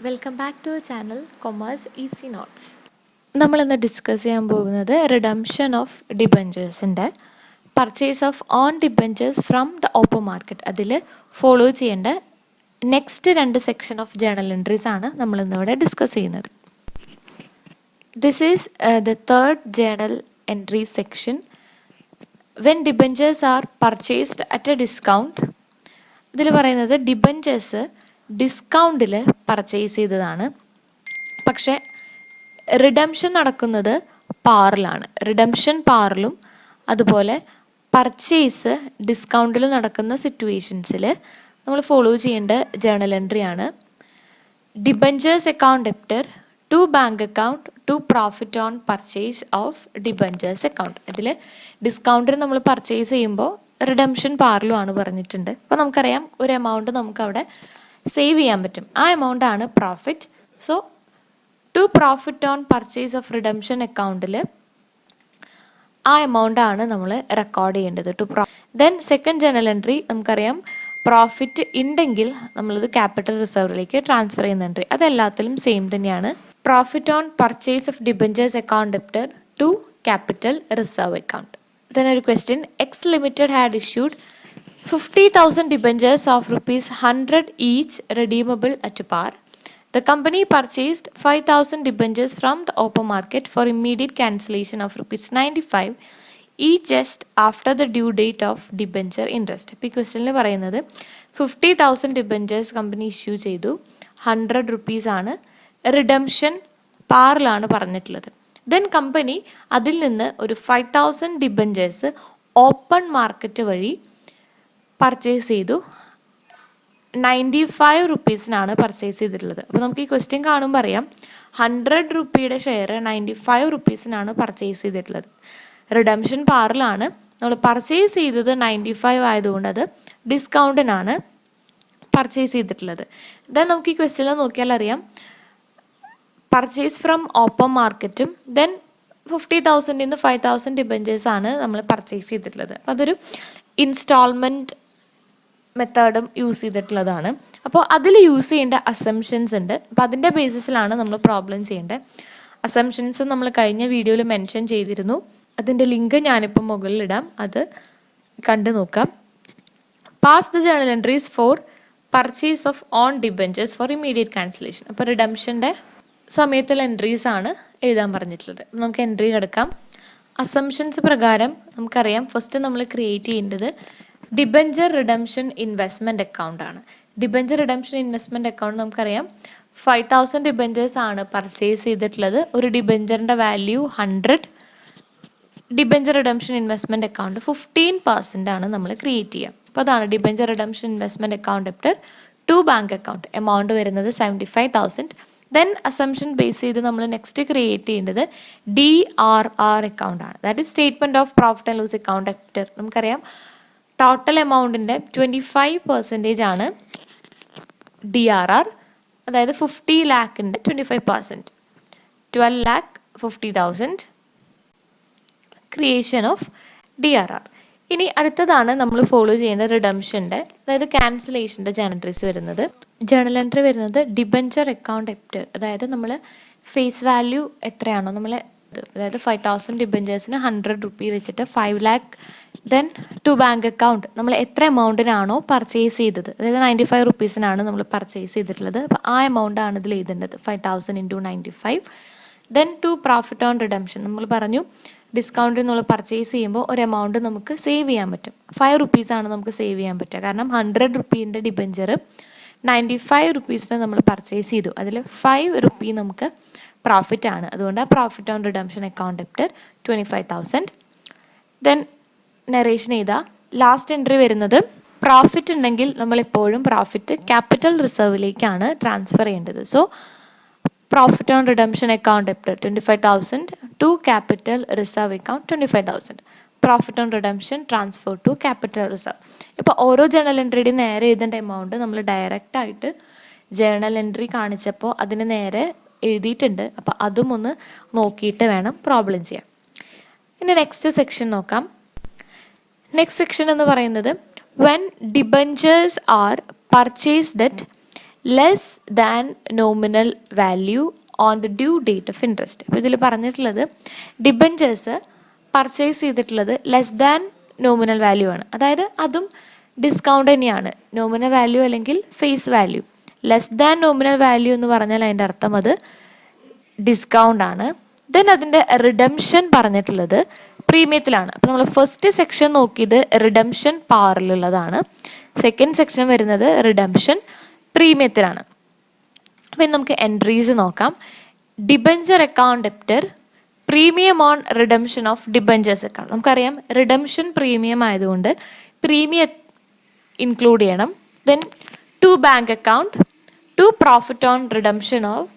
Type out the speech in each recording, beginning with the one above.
Welcome back to channel commerce easy notes. നമ്മളിന്ന് discuss ചെയ്യാൻ പോകുന്നത് റിഡംഷൻ ഓഫ് ഡിബഞ്ചേഴ്സിൻ്റെ purchase of own debentures from the open market. അതിൽ follow ചെയ്യേണ്ട next 2 section of journal entries ആണ് നമ്മളിന്നിവിടെ ഡിസ്കസ് ചെയ്യുന്നത്. This is the third journal entry section. When debentures are purchased at a discount. ഇതിൽ പറയുന്നത് debentures ഡിസ്കൗണ്ടിൽ purchase ചെയ്തതാണ്, പക്ഷേ redemption നടക്കുന്നത് പാറിലാണ്. റിഡംഷൻ പാറിലും അതുപോലെ പർച്ചേസ് ഡിസ്കൗണ്ടിൽ നടക്കുന്ന സിറ്റുവേഷൻസിൽ നമ്മൾ ഫോളോ ചെയ്യേണ്ട ജേണൽ എൻട്രി ആണ് debentures account debtor to bank account to profit on purchase of debentures account. ഇതിൽ ഡിസ്കൗണ്ടിൽ നമ്മൾ പർച്ചേസ് ചെയ്യുമ്പോൾ റിഡംഷൻ പാറിലും ആണ് പറഞ്ഞിട്ടുണ്ട്. അപ്പോൾ നമുക്കറിയാം ഒരു എമൗണ്ട് നമുക്ക് അവിടെ സേവ് ചെയ്യാൻ പറ്റും. ആ എമൗണ്ട് ആണ് profit. So to profit on purchase of redemption അക്കൗണ്ടിൽ ആ എമൗണ്ട് ആണ് നമ്മൾ റെക്കോർഡ് ചെയ്യേണ്ടത് ദെൻ സെക്കൻഡ് ജേണൽ എൻട്രി നമുക്കറിയാം പ്രോഫിറ്റ് ഉണ്ടെങ്കിൽ നമ്മളത് ക്യാപിറ്റൽ റിസർവിലേക്ക് ട്രാൻസ്ഫർ ചെയ്യുന്ന എൻട്രി. അതെല്ലാത്തിലും സെയിം തന്നെയാണ്. Profit on purchase of debentures account debtor to capital reserve account. Then ഒരു question, X limited had issued 50,000 debentures of rupees 100 each redeemable at par. The company purchased 5,000 debentures from the open market for immediate cancellation of rupees 95 each just after the due date of debenture interest. ഇപ്പോൾ ഈ ക്വസ്റ്റ്യനിൽ പറയുന്നത് 50,000 debentures company issue ചെയ്തു, 100 rupees ആണ്, redemption പാറിലാണ് പറഞ്ഞിട്ടുള്ളത്. Then company അതിൽ നിന്ന് ഒരു 5,000 ഡിബഞ്ചേഴ്സ് ഓപ്പൺ മാർക്കറ്റ് വഴി പർച്ചേസ് ചെയ്തു. 95 റുപ്പീസിനാണ് പർച്ചേസ് ചെയ്തിട്ടുള്ളത്. അപ്പോൾ നമുക്ക് ഈ ക്വസ്റ്റ്യൻ കാണുമ്പോൾ അറിയാം 100 റുപ്പിയുടെ ഷെയർ 95 റുപ്പീസിനാണ് പർച്ചേസ് ചെയ്തിട്ടുള്ളത്. റിഡംഷൻ പാറിലാണ്, നമ്മൾ പർച്ചേസ് ചെയ്തത് 95 ആയതുകൊണ്ട് അത് ഡിസ്കൗണ്ടിനാണ് പർച്ചേസ് ചെയ്തിട്ടുള്ളത്. ദെൻ നമുക്ക് ഈ ക്വസ്റ്റ്യനിൽ നോക്കിയാൽ അറിയാം പർച്ചേസ് ഫ്രം ഓപ്പൺ മാർക്കറ്റും ദെൻ 50,000 നിന്ന് 5,000 ഡിബഞ്ചേഴ്സ് ആണ് നമ്മൾ പർച്ചേസ് ചെയ്തിട്ടുള്ളത്. അപ്പോൾ അതൊരു ഇൻസ്റ്റാൾമെൻറ്റ് മെത്തേഡും യൂസ് ചെയ്തിട്ടുള്ളതാണ്. അപ്പോൾ അതിൽ യൂസ് ചെയ്യേണ്ട അസംഷൻസ് ഉണ്ട്. അപ്പോൾ അതിൻ്റെ ബേസിസിലാണ് നമ്മൾ പ്രോബ്ലം ചെയ്യേണ്ടത്. അസംഷൻസ് നമ്മൾ കഴിഞ്ഞ വീഡിയോയിൽ മെൻഷൻ ചെയ്തിരുന്നു. അതിൻ്റെ ലിങ്ക് ഞാനിപ്പോൾ മുകളിലിടാം, അത് കണ്ടു നോക്കാം. Pass the journal entries four purchase of own debentures for immediate cancellation. അപ്പോൾ റിഡംഷൻ്റെ സമയത്തുള്ള എൻട്രീസ് ആണ് എഴുതാൻ പറഞ്ഞിട്ടുള്ളത്. നമുക്ക് എൻട്രി കിടക്കാം. അസംഷൻസ് പ്രകാരം നമുക്കറിയാം ഫസ്റ്റ് നമ്മൾ ക്രിയേറ്റ് ചെയ്യേണ്ടത് ഡിബഞ്ചർ റിഡംഷൻ ഇൻവെസ്റ്റ്മെൻറ്റ് അക്കൗണ്ട് ആണ്. ഡിബഞ്ചർ റിഡംഷൻ ഇൻവെസ്റ്റ്മെൻറ്റ് അക്കൗണ്ട് നമുക്കറിയാം 5,000 ഡിബഞ്ചേഴ്സ് ആണ് പർച്ചേസ് ചെയ്തിട്ടുള്ളത്. ഒരു ഡിബഞ്ചറിൻ്റെ value 100. Debenture redemption investment account 15% ആണ് നമ്മൾ ക്രിയേറ്റ് ചെയ്യുക. അപ്പോൾ അതാണ് debenture redemption investment account debtor to bank account. Amount വരുന്നത് 75,000. ദെൻ അസംഷൻ ബേസ് ചെയ്ത് നമ്മൾ നെക്സ്റ്റ് ക്രിയേറ്റ് ചെയ്യേണ്ടത് DRR അക്കൗണ്ട് ആണ്. That is statement of profit and loss account debtor. നമുക്കറിയാം ടോട്ടൽ എമൗണ്ടിൻ്റെ 25% ആണ് DRR, അതായത് 50 ലാഖിൻ്റെ 25%, 12,50,000 ക്രിയേഷൻ ഓഫ് DRR. ഇനി അടുത്തതാണ് നമ്മൾ ഫോളോ ചെയ്യേണ്ട റിഡംഷൻ്റെ, അതായത് ക്യാൻസലേഷൻ്റെ ജേണൽ എൻട്രീസ് വരുന്നത്. ജേണൽ എൻട്രി വരുന്നത് ഡിബഞ്ചർ അക്കൗണ്ട് ഡെപ്റ്റർ, അതായത് നമ്മൾ ഫേസ് വാല്യൂ എത്രയാണോ നമ്മൾ, അതായത് 5,000 ഡിബഞ്ചേഴ്സിന് 100 റുപ്പി വെച്ചിട്ട് 5 lakh then to bank account നമ്മൾ എത്ര എമൗണ്ടിനാണോ പർച്ചേസ് ചെയ്തത്, അതായത് 95 റുപ്പീസിനാണ് നമ്മൾ പർച്ചേസ് ചെയ്തിട്ടുള്ളത്. അപ്പോൾ ആ എമൗണ്ട് ആണ് ഇതിൽ എഴുതേണ്ടത്, 5,000 into 95. Then to profit on redemption നമ്മൾ പറഞ്ഞു ഡിസ്കൗണ്ടിൽ നമ്മൾ പർച്ചേസ് ചെയ്യുമ്പോൾ ഒരു എമൗണ്ട് നമുക്ക് സേവ് ചെയ്യാൻ പറ്റും. 5 റുപ്പീസാണ് നമുക്ക് സേവ് ചെയ്യാൻ പറ്റുക, കാരണം 100 റുപ്പീൻ്റെ ഡിബഞ്ചർ 95 റുപ്പീസിന് നമ്മൾ പർച്ചേസ് ചെയ്തു, അതിൽ 5 റുപ്പി നമുക്ക് പ്രോഫിറ്റ് ആണ്. അതുകൊണ്ട് ആ profit on redemption account debtor 25,000. Then narration ചെയ്താൽ ലാസ്റ്റ് എൻട്രി വരുന്നത് പ്രോഫിറ്റ് ഉണ്ടെങ്കിൽ നമ്മൾ എപ്പോഴും പ്രോഫിറ്റ് ക്യാപിറ്റൽ റിസർവിലേക്കാണ് ട്രാൻസ്ഫർ ചെയ്യേണ്ടത്. So profit on redemption account debtor 25,000 to capital reserve account 25,000. Profit on redemption transfer to capital reserve. ഇപ്പോൾ ഓരോ ജേണൽ എൻട്രിയുടെയും നേരെ എഴുതേണ്ട എമൗണ്ട് നമ്മൾ ഡയറക്റ്റ് ആയിട്ട് ജേണൽ എൻട്രി കാണിച്ചപ്പോൾ അതിന് നേരെ എഴുതിയിട്ടുണ്ട്. അപ്പോൾ അതും ഒന്ന് നോക്കിയിട്ട് വേണം പ്രോബ്ലം ചെയ്യാൻ. ഇനി നെക്സ്റ്റ് സെക്ഷൻ നോക്കാം. നെക്സ്റ്റ് സെക്ഷൻ എന്ന് പറയുന്നത് when debentures are purchased at less than nominal value on the due date of interest. അപ്പോൾ ഇതിൽ പറഞ്ഞിട്ടുള്ളത് ഡിബഞ്ചേഴ്സ് പർച്ചേസ് ചെയ്തിട്ടുള്ളത് ലെസ് ദാൻ നോമിനൽ വാല്യൂ ആണ്. അതായത് അതും ഡിസ്കൗണ്ട് തന്നെയാണ്. നോമിനൽ വാല്യൂ അല്ലെങ്കിൽ face value. Less than nominal value എന്ന് പറഞ്ഞാൽ അതിൻ്റെ അർത്ഥം അത് ഡിസ്കൗണ്ട് ആണ്. ദെൻ അതിൻ്റെ റിഡംഷൻ പറഞ്ഞിട്ടുള്ളത് പ്രീമിയത്തിലാണ്. അപ്പോൾ നമ്മൾ ഫസ്റ്റ് സെക്ഷൻ നോക്കിയത് റിഡംഷൻ പാറിലുള്ളതാണ്. സെക്കൻഡ് സെക്ഷൻ വരുന്നത് റിഡംഷൻ പ്രീമിയത്തിലാണ്. അപ്പം നമുക്ക് എൻട്രീസ് നോക്കാം. Debenture account debtor, premium on redemption of debentures account. നമുക്കറിയാം റിഡംഷൻ പ്രീമിയം ആയതുകൊണ്ട് പ്രീമിയം ഇൻക്ലൂഡ് ചെയ്യണം. Then to bank account, to profit on redemption of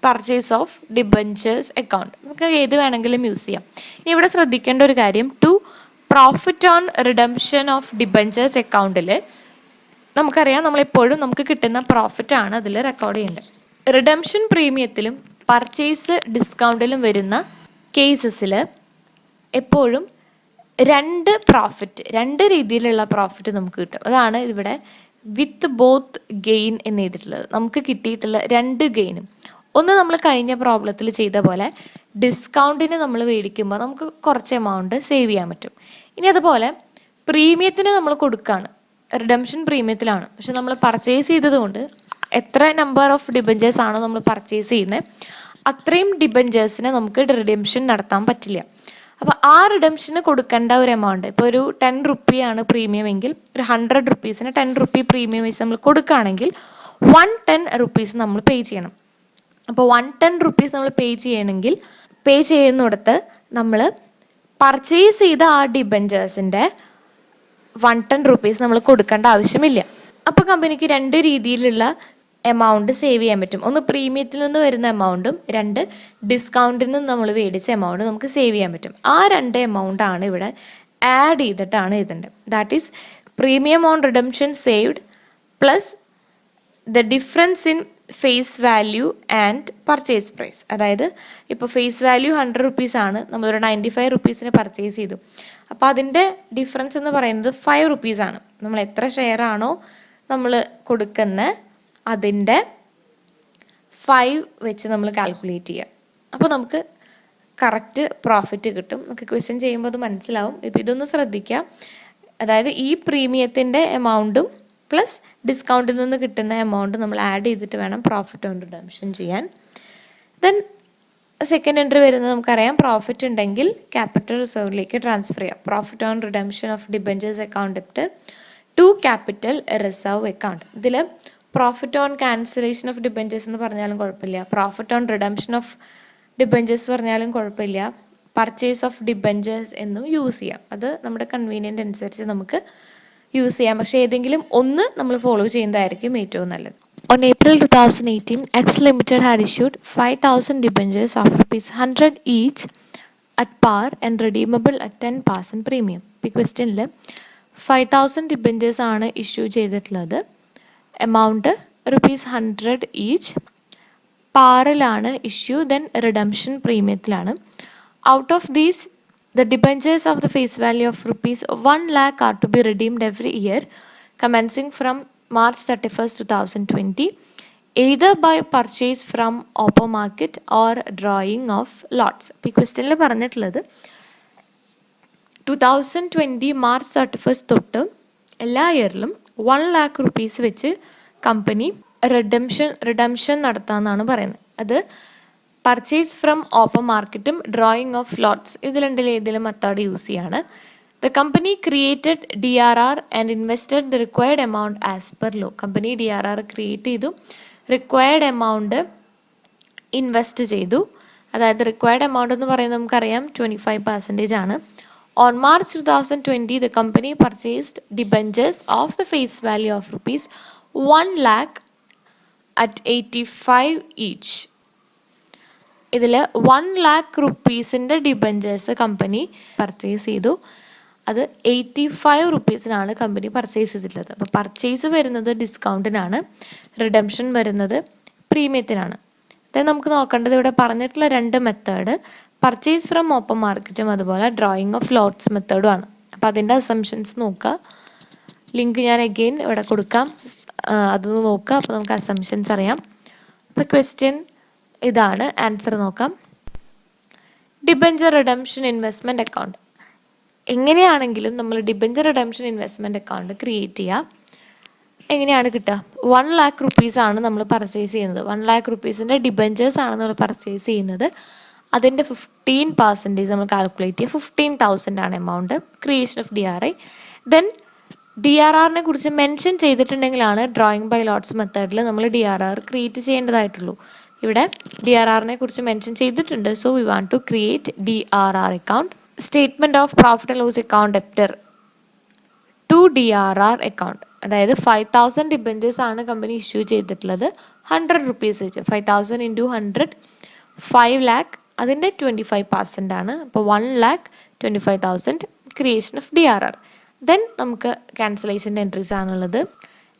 purchase of debentures account. നമുക്ക് ഏത് വേണമെങ്കിലും യൂസ് ചെയ്യാം. ഇവിടെ ശ്രദ്ധിക്കേണ്ട ഒരു കാര്യം, to profit on redemption of debentures അക്കൗണ്ടിൽ നമുക്കറിയാം നമ്മളെപ്പോഴും നമുക്ക് കിട്ടുന്ന പ്രോഫിറ്റ് ആണ് അതിൽ റെക്കോർഡ് ചെയ്യേണ്ടത്. റിഡംഷൻ പ്രീമിയത്തിലും പർച്ചേസ് ഡിസ്കൗണ്ടിലും വരുന്ന കേസസിൽ എപ്പോഴും രണ്ട് രീതിയിലുള്ള പ്രോഫിറ്റ് നമുക്ക് കിട്ടും. അതാണ് ഇവിടെ വിത്ത് ബോത്ത് ഗെയിൻ എന്ന് എഴുതിയിട്ടുള്ളത്. നമുക്ക് കിട്ടിയിട്ടുള്ള രണ്ട് ഗെയിനും. ഒന്ന് നമ്മൾ കഴിഞ്ഞ പ്രോബ്ലത്തിൽ ചെയ്ത പോലെ ഡിസ്കൗണ്ടിന് നമ്മൾ മേടിക്കുമ്പോൾ നമുക്ക് കുറച്ച് എമൗണ്ട് സേവ് ചെയ്യാൻ പറ്റും. ഇനി അതുപോലെ പ്രീമിയത്തിന് നമ്മൾ കൊടുക്കുകയാണ്, റിഡംഷൻ പ്രീമിയത്തിലാണ്, പക്ഷെ നമ്മൾ പർച്ചേസ് ചെയ്തതുകൊണ്ട് എത്ര നമ്പർ ഓഫ് ഡിബഞ്ചേഴ്സ് ആണോ നമ്മൾ പർച്ചേസ് ചെയ്യുന്നത് അത്രയും ഡിബഞ്ചേഴ്സിനെ നമുക്ക് റിഡംഷൻ നടത്താൻ പറ്റില്ല. അപ്പോൾ ആ റിഡംഷന് കൊടുക്കേണ്ട ഒരു എമൗണ്ട്, ഇപ്പോൾ ഒരു 10 റുപ്പിയാണ് പ്രീമിയം എങ്കിൽ ഒരു 100 റുപ്പീസിന് 10 റുപ്പി പ്രീമിയം വെച്ച് നമ്മൾ കൊടുക്കുകയാണെങ്കിൽ 110 റുപ്പീസ് നമ്മൾ പേ ചെയ്യണം. അപ്പോൾ 110 റുപ്പീസ് നമ്മൾ പേ ചെയ്യുന്നിടത്ത് നമ്മൾ പർച്ചേസ് ചെയ്ത ആ ഡിബഞ്ചേഴ്സിൻ്റെ 110 റുപ്പീസ് നമ്മൾ കൊടുക്കേണ്ട ആവശ്യമില്ല. അപ്പോൾ കമ്പനിക്ക് രണ്ട് രീതിയിലുള്ള എമൗണ്ട് സേവ് ചെയ്യാൻ പറ്റും. ഒന്ന് പ്രീമിയത്തിൽ നിന്ന് വരുന്ന എമൗണ്ടും, രണ്ട് ഡിസ്കൗണ്ടിൽ നിന്ന് നമ്മൾ മേടിച്ച എമൗണ്ട് നമുക്ക് സേവ് ചെയ്യാൻ പറ്റും. ആ രണ്ട് എമൗണ്ട് ആണ് ഇവിടെ ആഡ് ചെയ്തിട്ടാണ് എഴുതേണ്ടത്. That is premium on redemption saved plus the difference in face value and purchase price. അതായത് ഇപ്പോൾ ഫേസ് വാല്യൂ 100 റുപ്പീസ് ആണ്, നമ്മളൊരു 95 റുപ്പീസിന് പർച്ചേസ് ചെയ്തു. അപ്പോൾ അതിൻ്റെ ഡിഫറൻസ് എന്ന് പറയുന്നത് 5 റുപ്പീസ് ആണ്. നമ്മൾ എത്ര ഷെയർ ആണോ നമ്മൾ കൊടുക്കുന്ന അതിൻ്റെ 5 വെച്ച് നമ്മൾ കാൽക്കുലേറ്റ് ചെയ്യുക. അപ്പോൾ നമുക്ക് കറക്റ്റ് പ്രോഫിറ്റ് കിട്ടും. നമുക്ക് ക്വസ്റ്റ്യൻ ചെയ്യുമ്പോൾ അത് മനസ്സിലാവും. ഇപ്പോൾ ഇതൊന്ന് ശ്രദ്ധിക്കുക. അതായത് ഈ പ്രീമിയത്തിൻ്റെ എമൗണ്ടും പ്ലസ് ഡിസ്കൗണ്ടിൽ നിന്ന് കിട്ടുന്ന എമൗണ്ട് നമ്മൾ ആഡ് ചെയ്തിട്ട് വേണം പ്രോഫിറ്റ് ഓൺ റിഡംഷൻ ചെയ്യാൻ. ദെൻ സെക്കൻഡ് എൻട്രി വരുന്നത് നമുക്കറിയാം, പ്രോഫിറ്റ് ഉണ്ടെങ്കിൽ ക്യാപിറ്റൽ റിസർവിലേക്ക് ട്രാൻസ്ഫർ ചെയ്യാം. Profit on redemption of debentures account debtor to capital reserve account. ഇതിൽ profit on cancellation of debentures എന്ന് പറഞ്ഞാലും കുഴപ്പമില്ല, profit on redemption of debentures പറഞ്ഞാലും കുഴപ്പമില്ല, പർച്ചേസ് ഓഫ് ഡിബഞ്ചേഴ്സ് എന്നും യൂസ് ചെയ്യാം. അത് നമ്മുടെ കൺവീനിയൻ്റ് അനുസരിച്ച് നമുക്ക് യൂസ് ചെയ്യാം. പക്ഷേ ഏതെങ്കിലും ഒന്ന് നമ്മൾ ഫോളോ ചെയ്യുന്നതായിരിക്കും ഏറ്റവും നല്ലത്. On April 2018, X Limited had issued 5,000 debentures of ₹100 each at par and redeemable at 10% premium. ഈ ക്വസ്റ്റ്യനിൽ 5,000 ഡിബഞ്ചേഴ്സ് ആണ് ഇഷ്യൂ ചെയ്തിട്ടുള്ളത്. എമൗണ്ട് ₹100 ഈച്ച്, പാറിലാണ് ഇഷ്യൂ, ദെൻ റിഡംഷൻ പ്രീമിയത്തിലാണ്. Out of these the debentures of the face value of ₹1 lakh are to be redeemed every year commencing from March 31st, 2020 either by purchase from open market or drawing of lots. ഈ ക്വസ്റ്റ്യനിൽ പറഞ്ഞിട്ടുള്ളത് 2020 March 31st തൊട്ട് എല്ലാ ഇയറിലും 1 lakh rupees വെച്ച് company redemption നടത്താമെന്നാണ് പറയുന്നത്. അത് പർച്ചേസ് ഫ്രം ഓപ്പൺ മാർക്കറ്റും ഡ്രോയിങ് ഓഫ് ലോട്ട്സ് ഇത് ഏതെങ്കിലും മെത്തേഡ് യൂസ് ചെയ്യാണ്. The company created DRR and invested the required amount as per law. Company DRR create ചെയ്തു, റിക്വയർഡ് എമൗണ്ട് ഇൻവെസ്റ്റ് ചെയ്തു. അതായത് റിക്വയർഡ് എമൗണ്ട് എന്ന് പറയുന്നത് നമുക്കറിയാം 25% ആണ്. On March 2020 the company purchased debentures of the face value of ₹1 lakh at 85 each. ഇതിൽ 1 lakh rupeesൻ്റെ debentures company purchase ചെയ്തു. അത് 85 റുപ്പീസിനാണ് കമ്പനി പർച്ചേസ് ചെയ്തിട്ടുള്ളത്. അപ്പോൾ പർച്ചേസ് വരുന്നത് ഡിസ്കൗണ്ടിനാണ്, റിഡംഷൻ വരുന്നത് പ്രീമിയത്തിനാണ്. അതായത് നമുക്ക് നോക്കേണ്ടത് ഇവിടെ പറഞ്ഞിട്ടുള്ള രണ്ട് മെത്തേഡ് പർച്ചേസ് ഫ്രം ഓപ്പൺ മാർക്കറ്റും അതുപോലെ ഡ്രോയിങ് ഓഫ് ലോട്ട്സ് മെത്തേഡും ആണ്. അപ്പോൾ അതിൻ്റെ അസംഷൻസ് നോക്കുക. ലിങ്ക് ഞാൻ അഗെയിൻ ഇവിടെ കൊടുക്കാം. അതൊന്ന് നോക്കുക. അപ്പോൾ നമുക്ക് അസംഷൻസ് അറിയാം. അപ്പോൾ ക്വസ്റ്റ്യൻ ഇതാണ്, ആൻസർ നോക്കാം. Debenture redemption investment account. എങ്ങനെയാണെങ്കിലും നമ്മൾ debenture redemption investment account create ചെയ്യുക. എങ്ങനെയാണ് കിട്ടുക? 1 lakh rupees ആണ് നമ്മൾ പർച്ചേസ് ചെയ്യുന്നത്. 1 lakh rupeesൻ്റെ ഡിബഞ്ചേഴ്സ് ആണ് നമ്മൾ പർച്ചേസ് ചെയ്യുന്നത്. അതിൻ്റെ 15% നമ്മൾ കാൽക്കുലേറ്റ് ചെയ്യുക. 15,000 ആണ് amount. Creation of DRI. Then DRRനെ കുറിച്ച് മെൻഷൻ ചെയ്തിട്ടുണ്ടെങ്കിലാണ് ഡ്രോയിങ് ബൈ ലോട്ട്സ് മെത്തേഡിൽ നമ്മൾ DRR ക്രിയേറ്റ് ചെയ്യേണ്ടതായിട്ടുള്ളൂ. ഇവിടെ DRRനെ കുറിച്ച് മെൻഷൻ ചെയ്തിട്ടുണ്ട്. So we want to create DRR account. Statement of profit and loss account debtor to DRR account. അതായത് 5,000 ഡിബഞ്ചേഴ്സ് ആണ് കമ്പനി ഇഷ്യൂ ചെയ്തിട്ടുള്ളത്. 100 rupees വെച്ച് 5,000 into 100 5 lakh. അതിൻ്റെ 25% ആണ്. അപ്പോൾ 1,25,000 ക്രിയേഷൻ ഓഫ് DRR. ദെൻ നമുക്ക് ക്യാൻസലേഷൻ്റെ എൻട്രീസ് ആണുള്ളത്.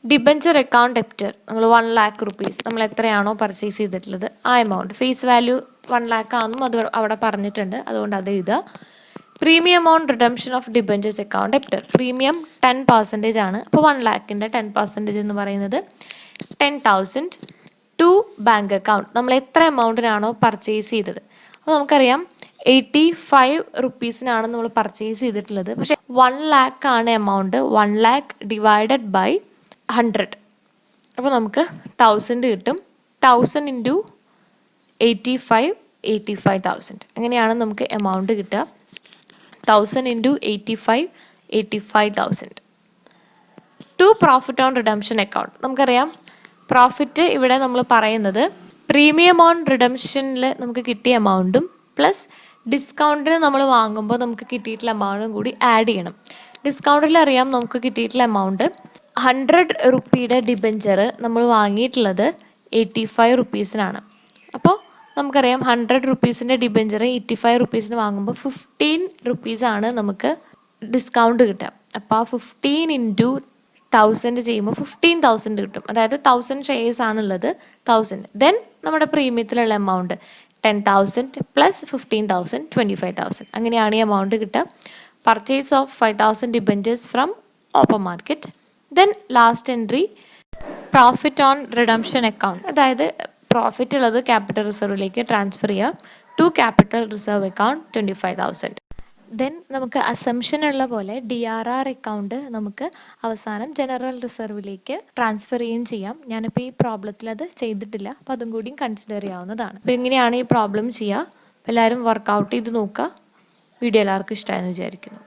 ഡിബഞ്ചർ അക്കൗണ്ട് ഡെപ്റ്റർ നമ്മൾ 1 lakh rupees നമ്മൾ എത്രയാണോ പർച്ചേസ് ചെയ്തിട്ടുള്ളത് ആ എമൗണ്ട്, ഫേസ് വാല്യൂ 1 lakh ആണെന്നും അത് അവിടെ പറഞ്ഞിട്ടുണ്ട്, അതുകൊണ്ട് അത് എഴുതുക. Premium on redemption of debentures account debtor. Premium 10% ആണ്. അപ്പോൾ 1 lakhൻ്റെ 10% എന്ന് പറയുന്നത് 10,000 ടു ബാങ്ക് അക്കൗണ്ട്. നമ്മൾ എത്ര എമൗണ്ടിനാണോ പർച്ചേസ് ചെയ്തത്. അപ്പോൾ നമുക്കറിയാം 85 rupeesനാണ് നമ്മൾ പർച്ചേസ് ചെയ്തിട്ടുള്ളത്. പക്ഷേ 1 lakh ആണ് എമൗണ്ട്. 1 lakh divided by 100. അപ്പോൾ നമുക്ക് 1000 കിട്ടും. 1000 into 85 85,000. അങ്ങനെയാണ് നമുക്ക് എമൗണ്ട് കിട്ടുക. 1000 into 85 85,000. To profit on redemption account. നമുക്കറിയാം പ്രോഫിറ്റ് ഇവിടെ നമ്മൾ പറയുന്നത് പ്രീമിയം ഓൺ റിഡംഷനിൽ നമുക്ക് കിട്ടിയ എമൗണ്ടും പ്ലസ് ഡിസ്കൗണ്ടിന് നമ്മൾ വാങ്ങുമ്പോൾ നമുക്ക് കിട്ടിയിട്ടുള്ള എമൗണ്ടും കൂടി ആഡ് ചെയ്യണം. ഡിസ്കൗണ്ടിൽ അറിയാം നമുക്ക് കിട്ടിയിട്ടുള്ള എമൗണ്ട് 100 rupeeയുടെ ഡിബഞ്ചർ നമ്മൾ വാങ്ങിയിട്ടുള്ളത് 85 rupeesനാണ്. അപ്പോൾ നമുക്കറിയാം 100 rupeesൻ്റെ ഡിബഞ്ചർ 85 rupeesന് വാങ്ങുമ്പോൾ 15 rupees ആണ് നമുക്ക് ഡിസ്കൗണ്ട് കിട്ടുക. അപ്പോൾ ആ 15 into 1000 ചെയ്യുമ്പോൾ 15,000 കിട്ടും. അതായത് 1000 ഷെയർസ് ആണുള്ളത്. 1000. ദെൻ നമ്മുടെ പ്രീമിയത്തിലുള്ള എമൗണ്ട് 10,000 പ്ലസ് 15,000 25,000. അങ്ങനെയാണ് ഈ എമൗണ്ട് കിട്ടുക. Purchase of 5,000 debentures from open market. Then last entry profit on redemption account. അതായത് പ്രോഫിറ്റ് ഉള്ളത് ക്യാപിറ്റൽ റിസർവിലേക്ക് ട്രാൻസ്ഫർ ചെയ്യുക. To capital reserve account 25,000. Then നമുക്ക് അസംഷൻ ഉള്ള പോലെ DRR അക്കൗണ്ട് നമുക്ക് അവസാനം ജനറൽ റിസർവിലേക്ക് ട്രാൻസ്ഫർ ചെയ്യുകയും ചെയ്യാം. ഞാനിപ്പോൾ ഈ പ്രോബ്ലത്തിൽ അത് ചെയ്തിട്ടില്ല, അപ്പോൾ അതും കൂടി കൺസിഡർ ചെയ്യാവുന്നതാണ്. അപ്പോൾ ഇങ്ങനെയാണ് ഈ പ്രോബ്ലം ചെയ്യുക. എല്ലാവരും വർക്കൗട്ട് ചെയ്ത് നോക്കുക. വീഡിയോ എല്ലാവർക്കും ഇഷ്ടമായെന്ന് വിചാരിക്കുന്നു.